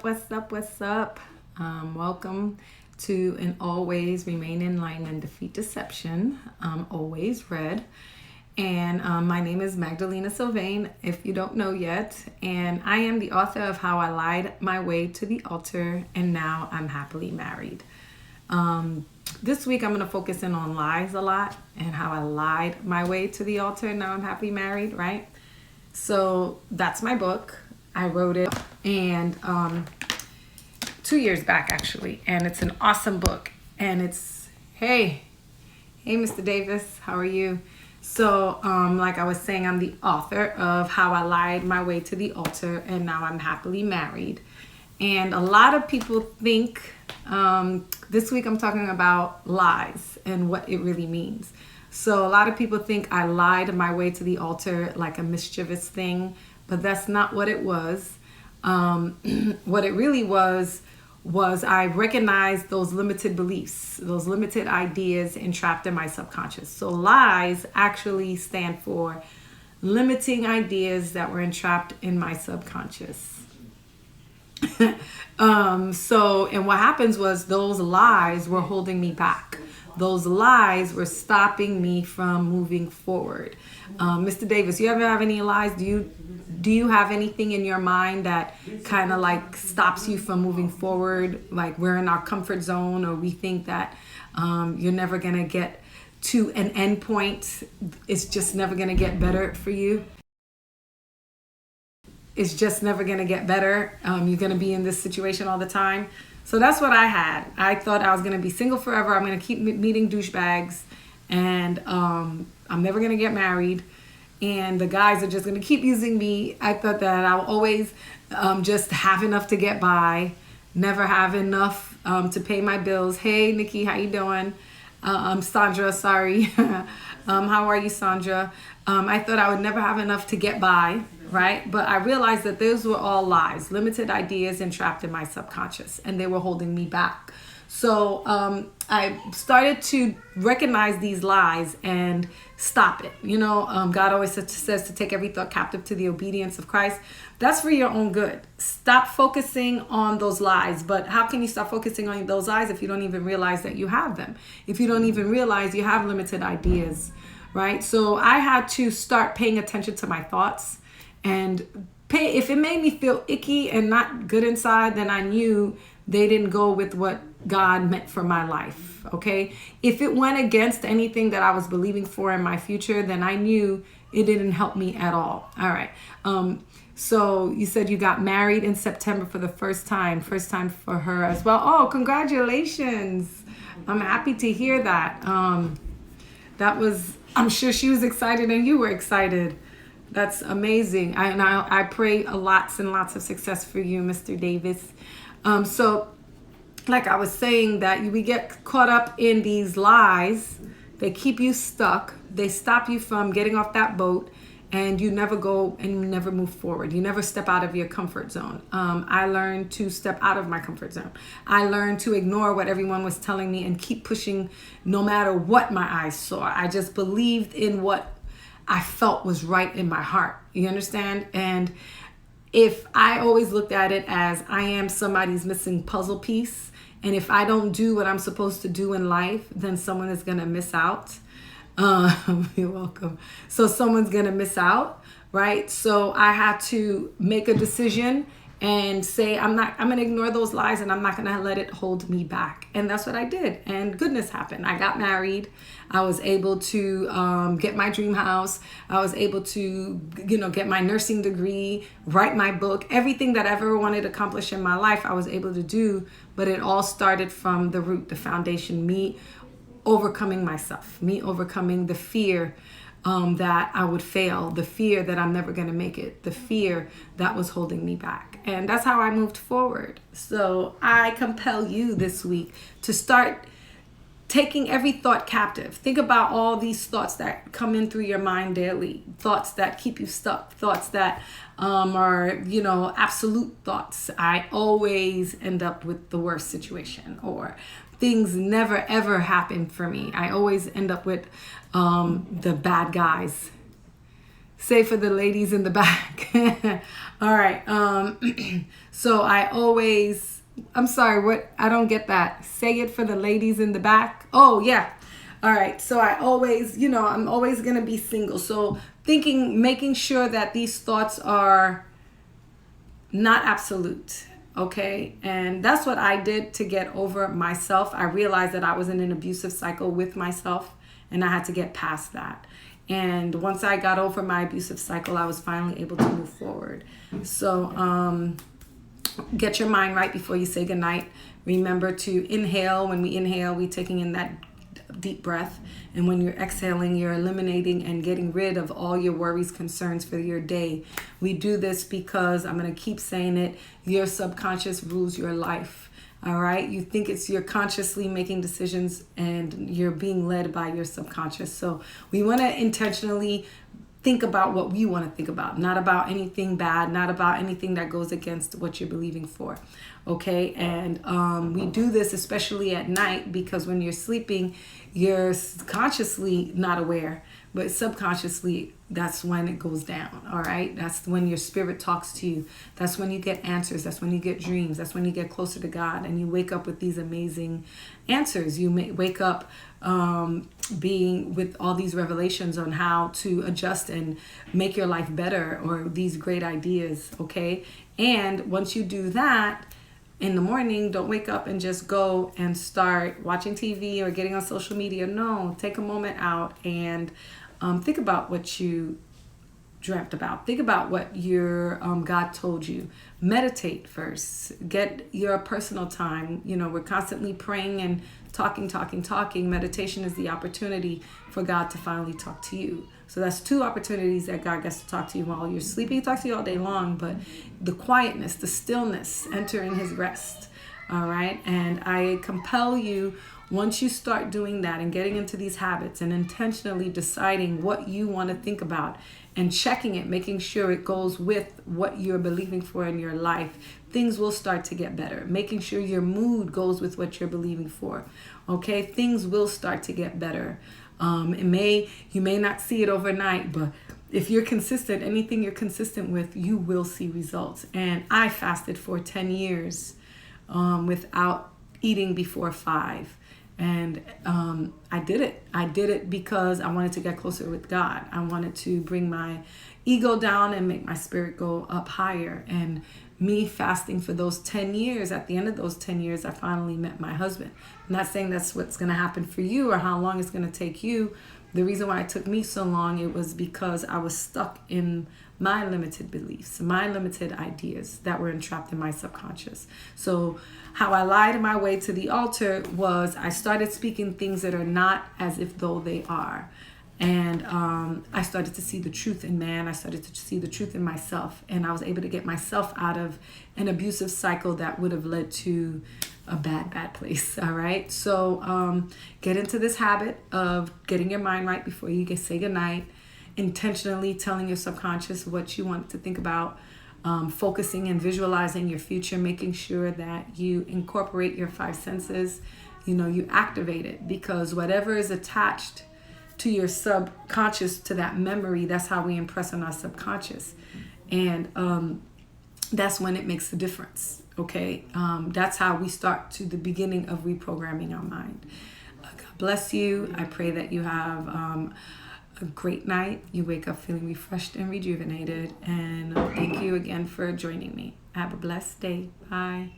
What's up? What's up? Welcome to an always remain in line and defeat deception. Always red. And my name is Magdalena Sylvain, if you don't know yet. And I am the author of How I Lied My Way to the Altar and Now I'm Happily Married. This week I'm going to focus in on lies a lot and how I lied my way to the altar and now I'm happily married, right? So that's my book. I wrote it and 2 years back actually, and it's an awesome book. And it's hey Mr. Davis, how are you? So like I was saying, I'm the author of How I Lied My Way to the Altar and Now I'm Happily Married. And a lot of people think this week I'm talking about lies and what it really means. So a lot of people think I lied my way to the altar like a mischievous thing, but that's not what it was. What it really was I recognized those limited beliefs, those limited ideas entrapped in my subconscious. So lies actually stand for limiting ideas that were entrapped in my subconscious. And what happens was those lies were holding me back. Those lies were stopping me from moving forward. Mr. Davis, you ever have any lies? Do you have anything in your mind that kind of like stops you from moving forward? Like we're in our comfort zone, or we think that you're never going to get to an end point. It's just never going to get better for you. It's just never going to get better. You're going to be in this situation all the time. So that's what I had. I thought I was going to be single forever. I'm going to keep meeting douchebags, and I'm never going to get married. And the guys are just going to keep using me. I thought that I'll always just have enough to get by, never have enough to pay my bills. Hey, Nikki, how you doing? I'm Sandra, sorry. How are you, Sandra? I thought I would never have enough to get by, right? But I realized that those were all lies, limited ideas entrapped in my subconscious, and they were holding me back. So I started to recognize these lies and stop it. You know, God always says to take every thought captive to the obedience of Christ. That's for your own good. Stop focusing on those lies. But how can you stop focusing on those lies if you don't even realize that you have them? If you don't even realize you have limited ideas, right? So I had to start paying attention to my thoughts and if it made me feel icky and not good inside, then I knew they didn't go with what God meant for my life, okay? If it went against anything that I was believing for in my future, then I knew it didn't help me at all. All right. So you said you got married in September for the first time for her as well. Oh, congratulations. I'm happy to hear that. I'm sure she was excited and you were excited. That's amazing. I pray lots and lots of success for you, Mr. Davis. So like I was saying, that we get caught up in these lies. They keep you stuck. They stop you from getting off that boat, and you never go and you never move forward. You never step out of your comfort zone. I learned to step out of my comfort zone. I learned to ignore what everyone was telling me and keep pushing no matter what my eyes saw. I just believed in what I felt was right in my heart. You understand? And if I always looked at it as I am somebody's missing puzzle piece, and if I don't do what I'm supposed to do in life, then someone is going to miss out. You're welcome. So someone's going to miss out, right? So I had to make a decision and say, I'm going to ignore those lies and I'm not going to let it hold me back. And that's what I did. And goodness happened. I got married. I was able to get my dream house. I was able to, get my nursing degree, write my book. Everything that I ever wanted to accomplish in my life, I was able to do. But it all started from the root, the foundation, me overcoming myself, me overcoming the fear that I would fail, the fear that I'm never going to make it, the fear that was holding me back. And that's how I moved forward. So I compel you this week to start taking every thought captive. Think about all these thoughts that come in through your mind daily, thoughts that keep you stuck, thoughts that are, absolute thoughts. I always end up with the worst situation, or things never ever happen for me. I always end up with the bad guys. Say for the ladies in the back. All right. So I'm sorry, what? I don't get that. Say it for the ladies in the back. Oh, yeah. All right. So I'm always going to be single. So making sure that these thoughts are not absolute. Okay. And that's what I did to get over myself. I realized that I was in an abusive cycle with myself, and I had to get past that. And once I got over my abusive cycle, I was finally able to move forward. So get your mind right before you say goodnight. Remember to inhale. When we inhale, we're taking in that deep breath. And when you're exhaling, you're eliminating and getting rid of all your worries, concerns for your day. We do this because, I'm going to keep saying it, your subconscious rules your life. All right. You think you're consciously making decisions, and you're being led by your subconscious. So we want to intentionally think about what we want to think about, not about anything bad, not about anything that goes against what you're believing for. Okay. And we do this especially at night, because when you're sleeping, you're consciously not aware, but subconsciously, that's when it goes down. All right. That's when your spirit talks to you. That's when you get answers. That's when you get dreams. That's when you get closer to God, and you wake up with these amazing answers. You may wake up being with all these revelations on how to adjust and make your life better, or these great ideas. Okay. And once you do that, in the morning, don't wake up and just go and start watching TV or getting on social media. No, take a moment out and think about what you dreamt about. Think about what your God told you. Meditate first. Get your personal time. We're constantly praying and talking. Meditation is the opportunity for God to finally talk to you. So that's two opportunities that God gets to talk to you while you're sleeping. He talks to you all day long, but the quietness, the stillness, enter in his rest. All right. And I compel you, once you start doing that and getting into these habits and intentionally deciding what you want to think about and checking it, making sure it goes with what you're believing for in your life, things will start to get better. Making sure your mood goes with what you're believing for. Okay, things will start to get better. You may not see it overnight, but if you're consistent, anything you're consistent with, you will see results. And I fasted for 10 years without eating before 5. And I did it. I did it because I wanted to get closer with God. I wanted to bring my ego down and make my spirit go up higher. And me fasting for those 10 years, at the end of those 10 years, I finally met my husband. I'm not saying that's what's going to happen for you or how long it's going to take you. The reason why it took me so long, it was because I was stuck in my limited beliefs, my limited ideas that were entrapped in my subconscious. So how I lied my way to the altar was I started speaking things that are not as if though they are. And I started to see the truth in man. I started to see the truth in myself. And I was able to get myself out of an abusive cycle that would have led to a bad place. All right. So get into this habit of getting your mind right before you say goodnight. Intentionally telling your subconscious what you want to think about. Focusing and visualizing your future. Making sure that you incorporate your 5 senses. You activate it, because whatever is attached to your subconscious, to that memory, that's how we impress on our subconscious. And that's when it makes the difference. Okay. That's how we start to the beginning of reprogramming our mind. God bless you. I pray that you have a great night. You wake up feeling refreshed and rejuvenated. And thank you again for joining me. Have a blessed day. Bye.